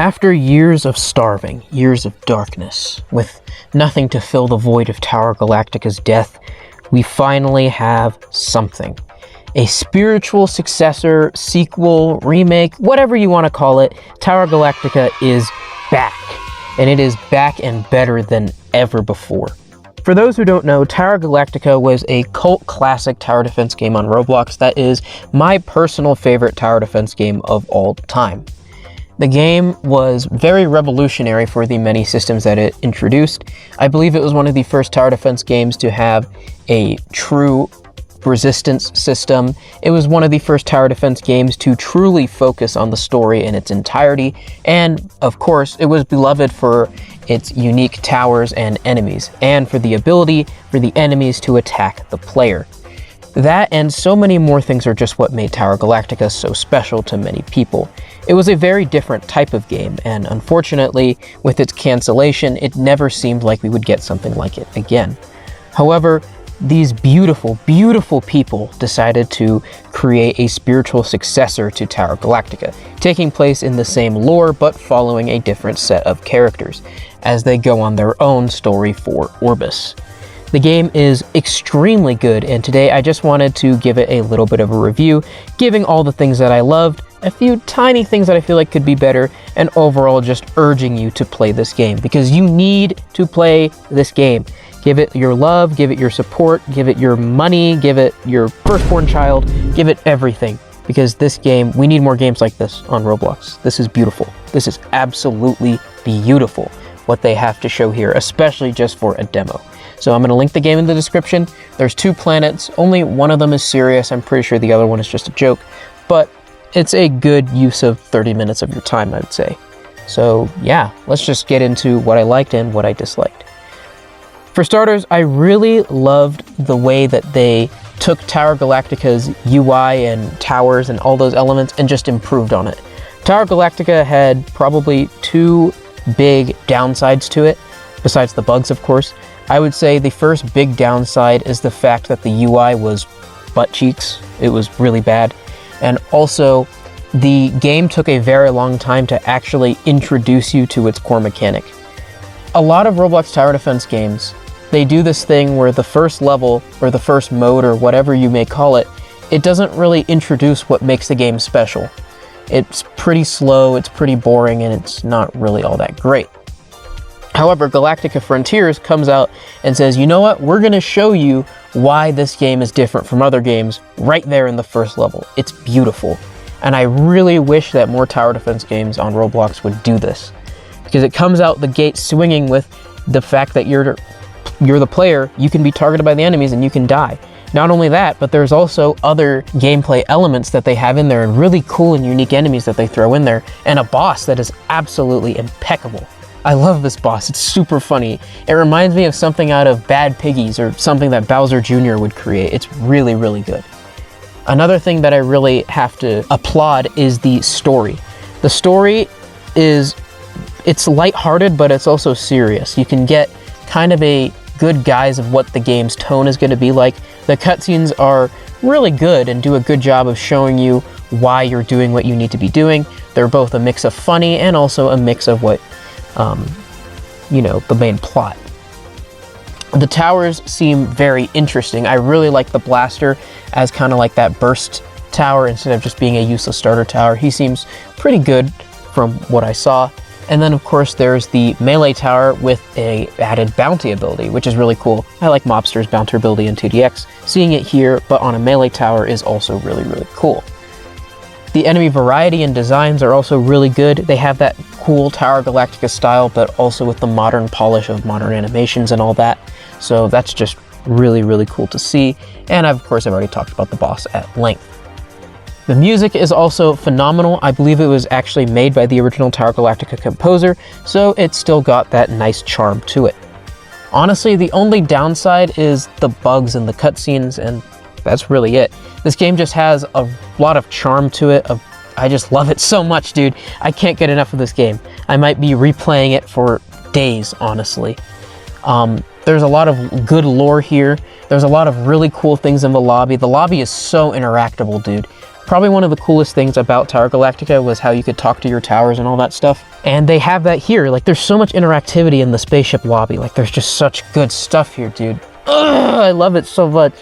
After years of starving, years of darkness, with nothing to fill the void of TOWRR Galactica's death, we finally have something. A spiritual successor, sequel, remake, whatever you want to call it, TOWRR Galactica is back. And it is back and better than ever before. For those who don't know, TOWRR Galactica was a cult classic tower defense game on Roblox that is my personal favorite tower defense game of all time. The game was very revolutionary for the many systems that it introduced. I believe it was one of the first tower defense games to have a true resistance system. It was one of the first tower defense games to truly focus on the story in its entirety, and of course it was beloved for its unique towers and enemies, and for the ability for the enemies to attack the player. That and so many more things are just what made TOWRR Galactica so special to many people. It was a very different type of game, and unfortunately, with its cancellation, it never seemed like we would get something like it again. However, these beautiful, beautiful people decided to create a spiritual successor to TOWRR Galactica, taking place in the same lore but following a different set of characters, as they go on their own story for Orbis. The game is extremely good, and today I just wanted to give it a little bit of a review, giving all the things that I loved, a few tiny things that I feel like could be better, and overall just urging you to play this game, because you need to play this game. Give it your love, give it your support, give it your money, give it your firstborn child, give it everything. Because this game, we need more games like this on Roblox. This is beautiful. This is absolutely beautiful, what they have to show here, especially just for a demo. So I'm going to link the game in the description. There's 2 planets. Only one of them is serious. I'm pretty sure the other one is just a joke. But it's a good use of 30 minutes of your time, I would say. So yeah, let's just get into what I liked and what I disliked. For starters, I really loved the way that they took TOWRR Galactica's UI and towers and all those elements and just improved on it. TOWRR Galactica had probably 2 big downsides to it, besides the bugs, of course. I would say the first big downside is the fact that the UI was butt cheeks. It was really bad. And also, the game took a very long time to actually introduce you to its core mechanic. A lot of Roblox tower defense games, they do this thing where the first level, or the first mode, or whatever you may call it, it doesn't really introduce what makes the game special. It's pretty slow, it's pretty boring, and it's not really all that great. However, Galactica Frontiers comes out and says, you know what, we're going to show you why this game is different from other games right there in the first level. It's beautiful. And I really wish that more tower defense games on Roblox would do this. Because it comes out the gate swinging with the fact that you're the player, you can be targeted by the enemies and you can die. Not only that, but there's also other gameplay elements that they have in there and really cool and unique enemies that they throw in there, and a boss that is absolutely impeccable. I love this boss, it's super funny. It reminds me of something out of Bad Piggies or something that Bowser Jr. would create. It's really, really good. Another thing that I really have to applaud is the story. The story it's lighthearted, but it's also serious. You can get kind of a good guise of what the game's tone is going to be like. The cutscenes are really good and do a good job of showing you why you're doing what you need to be doing. They're both a mix of funny and also a mix of what the main plot. The towers seem very interesting. I really like the blaster as kind of like that burst tower instead of just being a useless starter tower. He seems pretty good from what I saw. And then of course there's the melee tower with a added bounty ability, which is really cool. I like Mobster's bounty ability in 2DX. Seeing it here, but on a melee tower, is also really, really cool. The enemy variety and designs are also really good. They have that cool TOWRR Galactica style, but also with the modern polish of modern animations and all that. So that's just really, really cool to see. And of course, I've already talked about the boss at length. The music is also phenomenal. I believe it was actually made by the original TOWRR Galactica composer, so it's still got that nice charm to it. Honestly, the only downside is the bugs in the cutscenes, and that's really it. This game just has a lot of charm to it. I just love it so much, dude. I can't get enough of this game. I might be replaying it for days, honestly. There's a lot of good lore here. There's a lot of really cool things in the lobby. The lobby is so interactable, dude. Probably one of the coolest things about TOWRR Galactica was how you could talk to your towers and all that stuff. And they have that here. Like, there's so much interactivity in the spaceship lobby. Like, there's just such good stuff here, dude. Ugh, I love it so much.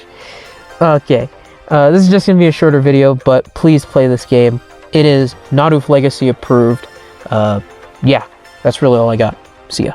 Okay, this is just gonna be a shorter video, but please play this game. It is Not Oof Legacy approved. Yeah, that's really all I got. See ya.